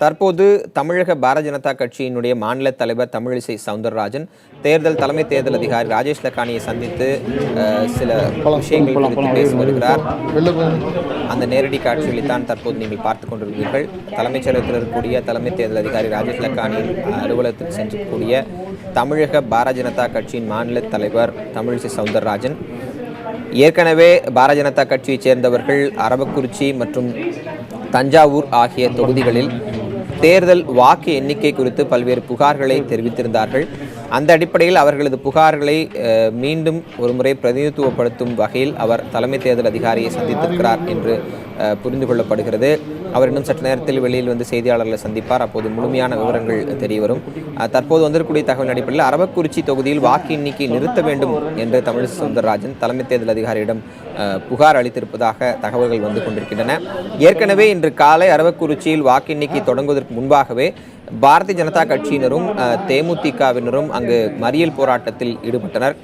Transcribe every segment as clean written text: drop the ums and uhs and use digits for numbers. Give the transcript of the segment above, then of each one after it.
தற்போது தமிழக பாரதிய ஜனதா கட்சியினுடைய மாநில தலைவர் தமிழிசை சவுந்தரராஜன் தலைமை தேர்தல் அதிகாரி ராஜேஷ் லக்கானியை சந்தித்து சில விஷயங்கள் குறித்து பேசி வருகிறார். அந்த நேரடி காட்சிகளைத்தான் தற்போது நீங்கள் பார்த்துக் கொண்டிருக்கிறீர்கள். தலைமைச் செயலகத்தில் இருக்கக்கூடிய தலைமை தேர்தல் அதிகாரி ராஜேஷ் லக்கானியின் அலுவலகத்தில் சென்றக்கூடிய தமிழக பாரதிய ஜனதா கட்சியின் மாநில தலைவர் தமிழிசை சவுந்தரராஜன் ஏற்கனவே பாரதிய ஜனதா கட்சியைச் சேர்ந்தவர்கள் அரவக்குறிச்சி மற்றும் தஞ்சாவூர் ஆகிய தொகுதிகளில் தேர்தல் வாக்கு எண்ணிக்கை குறித்து பல்வேறு புகார்களை தெரிவித்திருந்தார்கள். அந்த அடிப்படையில் அவர்களது புகார்களை மீண்டும் ஒருமுறை பிரதிநிதித்துவப்படுத்தும் வகையில் அவர் தலைமை தேர்தல் அதிகாரியை சந்தித்திருக்கிறார் என்று புரிந்து கொள்ளப்படுகிறது. அவர் இன்னும் சற்று நேரத்தில் வெளியில் வந்து செய்தியாளர்களை சந்திப்பார். அப்போது முழுமையான விவரங்கள் தெரியவரும். தற்போது வந்திருக்கக்கூடிய தகவல் அடிப்படையில் அரவக்குறிச்சி தொகுதியில் வாக்கு எண்ணிக்கை நிறுத்த வேண்டும் என்று தமிழிசை சவுந்தரராஜன் தலைமை தேர்தல் அதிகாரியிடம் புகார் அளித்திருப்பதாக தகவல்கள் வந்து கொண்டிருக்கின்றன. ஏற்கனவே இன்று காலை அரவக்குறிச்சியில் வாக்கு எண்ணிக்கை தொடங்குவதற்கு முன்பாகவே பாரதிய ஜனதா கட்சியினரும் தேமுதிகவினரும் அங்கு மறியல் போராட்டத்தில் ஈடுபட்டனர்.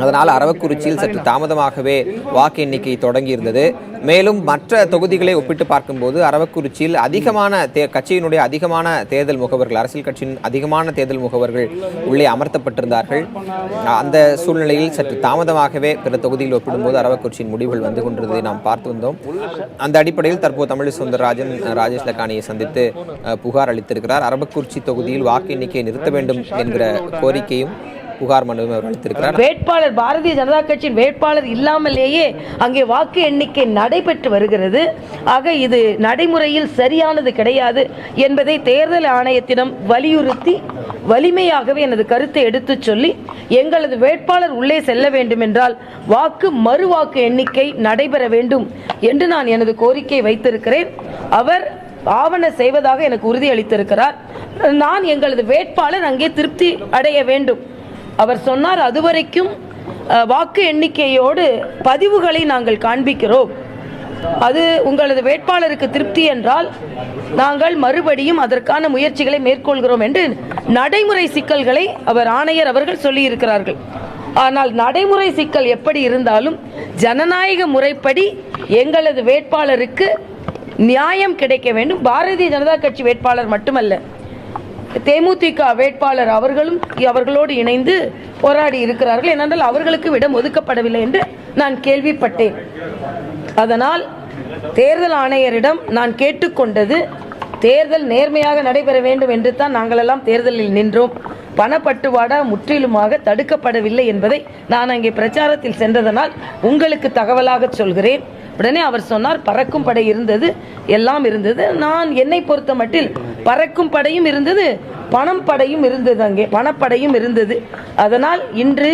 அதனால் அரவக்குறிச்சியில் சற்று தாமதமாகவே வாக்கு எண்ணிக்கை தொடங்கியிருந்தது. மேலும் மற்ற தொகுதிகளை ஒப்பிட்டு பார்க்கும்போது அரவக்குறிச்சியில் கட்சியினுடைய அதிகமான தேர்தல் முகவர்கள், அரசியல் கட்சியின் அதிகமான தேர்தல் முகவர்கள் உள்ளே அமர்த்தப்பட்டிருந்தார்கள். அந்த சூழ்நிலையில் சற்று தாமதமாகவே பிற தொகுதியில் ஒப்பிடும்போது அரவக்குறிச்சியின் முடிவுகள் வந்து கொண்டிருந்ததை நாம் பார்த்து வந்தோம். அந்த அடிப்படையில் தற்போது தமிழிசை சவுந்தரராஜன் ராஜேஷ் லக்கானியை சந்தித்து புகார் அளித்திருக்கிறார். அரவக்குறிச்சி தொகுதியில் வாக்கு எண்ணிக்கையை நிறுத்த வேண்டும் என்கிற கோரிக்கையும் புகார் மனுவை அவர் அளித்திருக்கிறார். வேட்பாளர் பாரதிய ஜனதா கட்சியின் வேட்பாளர் இல்லாமலேயே அங்கே வாக்கு எண்ணிக்கை நடைபெற்று வருகிறது. ஆக இது நடைமுறையில் சரியானது கிடையாது என்பதை தேர்தல் ஆணையத்திடம் வலியுறுத்தி வலிமையாகவே எனது கருத்தை எடுத்துச் சொல்லி எங்களது வேட்பாளர் உள்ளே செல்ல வேண்டும் என்றால் மறு வாக்கு எண்ணிக்கை நடைபெற வேண்டும் என்று நான் எனது கோரிக்கை வைத்திருக்கிறேன். அவர் ஆவண செய்வதாக எனக்கு உறுதி அளித்திருக்கிறார். நான் எங்களது வேட்பாளர் அங்கே திருப்தி அடைய வேண்டும். அவர் சொன்னார், அதுவரைக்கும் வாக்கு எண்ணிக்கையோடு பதிவுகளை நாங்கள் காண்பிக்கிறோம், அது உங்களது வேட்பாளருக்கு திருப்தி என்றால் நாங்கள் மறுபடியும் அதற்கான முயற்சிகளை மேற்கொள்கிறோம் என்று நடைமுறை சிக்கல்களை ஆணையர் அவர்கள் சொல்லியிருக்கிறார்கள். ஆனால் நடைமுறை சிக்கல் எப்படி இருந்தாலும் ஜனநாயக முறைப்படி எங்களது வேட்பாளருக்கு நியாயம் கிடைக்க வேண்டும். பாரதிய ஜனதா கட்சி வேட்பாளர் மட்டுமல்ல, தேமுதிக வேட்பாளர் அவர்களோடு இணைந்து போராடி இருக்கிறார்கள். ஏனென்றால் அவர்களுக்கு இடம் ஒதுக்கப்படவில்லை என்று நான் கேள்விப்பட்டேன். அதனால் தேர்தல் ஆணையரிடம் நான் கேட்டுக்கொண்டது, தேர்தல் நேர்மையாக நடைபெற வேண்டும் என்று தான் நாங்கள் எல்லாம் தேர்தலில் நின்றோம். பணப்பட்டுவாடா முற்றிலுமாக தடுக்கப்படவில்லை என்பதை நான் அங்கே பிரச்சாரத்தில் சென்றதனால் உங்களுக்கு தகவலாக சொல்கிறேன். உடனே அவர் சொன்னார், பறக்கும் படை இருந்தது, எல்லாம் இருந்தது. நான் என்னை பொறுத்த மட்டில் பறக்கும் படையும் இருந்தது, பணப்படையும் இருந்தது, அங்கே பணப்படையும் இருந்தது. அதனால் இன்று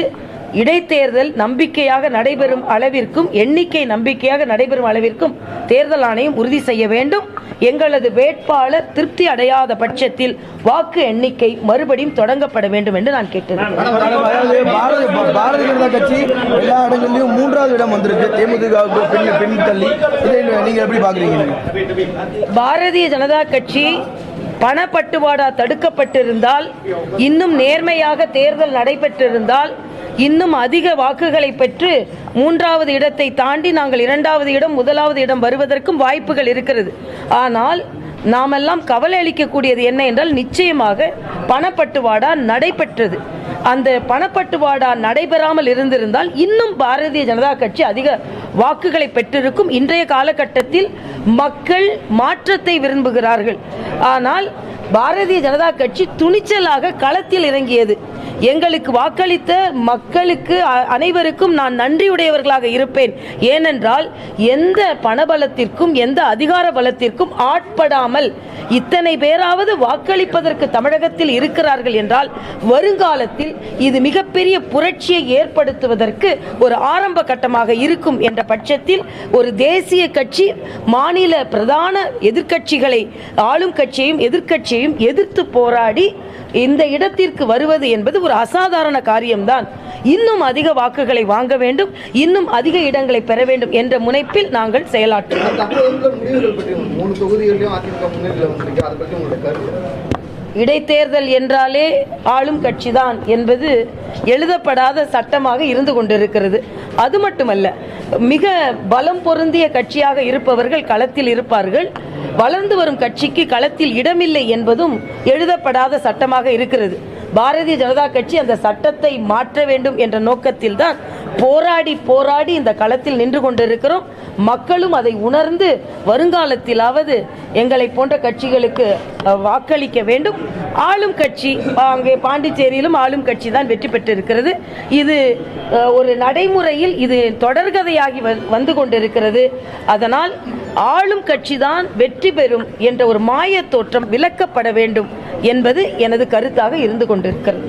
இடைத்தேர்தல் நம்பிக்கையாக நடைபெறும் அளவிற்கும் எண்ணிக்கை நம்பிக்கையாக நடைபெறும் அளவிற்கும் தேர்தல் ஆணையம் உறுதி செய்ய வேண்டும். எங்களது வேட்பாளர் திருப்தி அடையாத பட்சத்தில் வாக்கு எண்ணிக்கை மறுபடியும் தொடங்கப்பட வேண்டும் என்று நான் கேட்டிருக்கிறேன். பாரதிய ஜனதா கட்சி எல்லா இடங்களிலும் 3வது இடம் வந்திருக்கு, தேமுதிக பின் தள்ளி. நீங்க எப்படி பாக்குறீங்க? பாரதிய ஜனதா கட்சி பணப்பட்டுவாடா தடுக்கப்பட்டிருந்தால், இன்னும் நேர்மையாக தேர்தல் நடைபெற்றிருந்தால், இன்னும் அதிக வாக்குகளை பெற்று 3வது இடத்தை தாண்டி நாங்கள் 2வது இடம் 1வது இடம் வருவதற்கும் வாய்ப்புகள் இருக்கிறது. ஆனால் நாமெல்லாம் கவலை அளிக்கக்கூடியது என்ன என்றால், நிச்சயமாக பணப்பட்டுவாடா நடைபெற்றது. அந்த பணப்பட்டுவாடா நடைபெறாமல் இருந்திருந்தால் இன்னும் பாரதிய ஜனதா கட்சி அதிக வாக்குகளை பெற்றிருக்கும். இன்றைய காலகட்டத்தில் மக்கள் மாற்றத்தை விரும்புகிறார்கள். ஆனால் பாரதிய ஜனதா கட்சி துணிச்சலாக களத்தில் இறங்கியது. எங்களுக்கு வாக்களித்த மக்களுக்கு அனைவருக்கும் நான் நன்றியுடையவர்களாக இருப்பேன். ஏனென்றால் எந்த பணபலத்திற்கும் எந்த அதிகார பலத்திற்கும் ஆட்படாமல் இத்தனை பேராவது வாக்களிப்பதற்கு தமிழகத்தில் இருக்கிறார்கள் என்றால் வருங்காலத்தில் இது மிகப்பெரிய புரட்சியை ஏற்படுத்துவதற்கு ஒரு ஆரம்ப கட்டமாக இருக்கும் என்ற பட்சத்தில் ஒரு தேசிய கட்சி மாநில பிரதான எதிர்க்கட்சிகளை, ஆளும் கட்சியையும் எதிர்க்கட்சியையும் எதிர்த்து போராடி இந்த இடத்திற்கு வருவது என்பது ஒரு அசாதாரண காரியம்தான். இன்னும் அதிக வாக்குகளை வாங்க வேண்டும், இன்னும் அதிக இடங்களை பெற வேண்டும் என்ற முனைப்பில் நாங்கள் செயலாற்றுவோம். இடைத்தேர்தல் என்றாலே ஆளும் கட்சிதான் என்பது எழுதப்படாத சட்டமாக இருந்து கொண்டிருக்கிறது. அது மட்டுமல்ல, மிக பலம் பொருந்திய கட்சியாக இருப்பவர்கள் களத்தில் இருப்பார்கள். வளர்ந்து வரும் கட்சிக்கு களத்தில் இடமில்லை என்பதும் எழுதப்படாத சட்டமாக இருக்கிறது. பாரதிய ஜனதா கட்சி அந்த சட்டத்தை மாற்ற வேண்டும் என்ற நோக்கத்தில் தான் போராடி போராடி இந்த களத்தில் நின்று கொண்டிருக்கிறோம். மக்களும் அதை உணர்ந்து வருங்காலத்திலாவது எங்களை போன்ற கட்சிகளுக்கு வாக்களிக்க வேண்டும். ஆளும் கட்சி, அங்கே பாண்டிச்சேரியிலும் ஆளும் கட்சி தான் வெற்றி பெற்றிருக்கிறது. இது ஒரு நடைமுறையில் இது தொடர்கதையாகி வந்து கொண்டிருக்கிறது. அதனால் ஆளும் கட்சி தான் வெற்றி பெறும் என்ற ஒரு மாய தோற்றம் விலக்கப்பட வேண்டும் என்பது எனது கருத்தாக இருந்து கொண்டிருக்கிறது.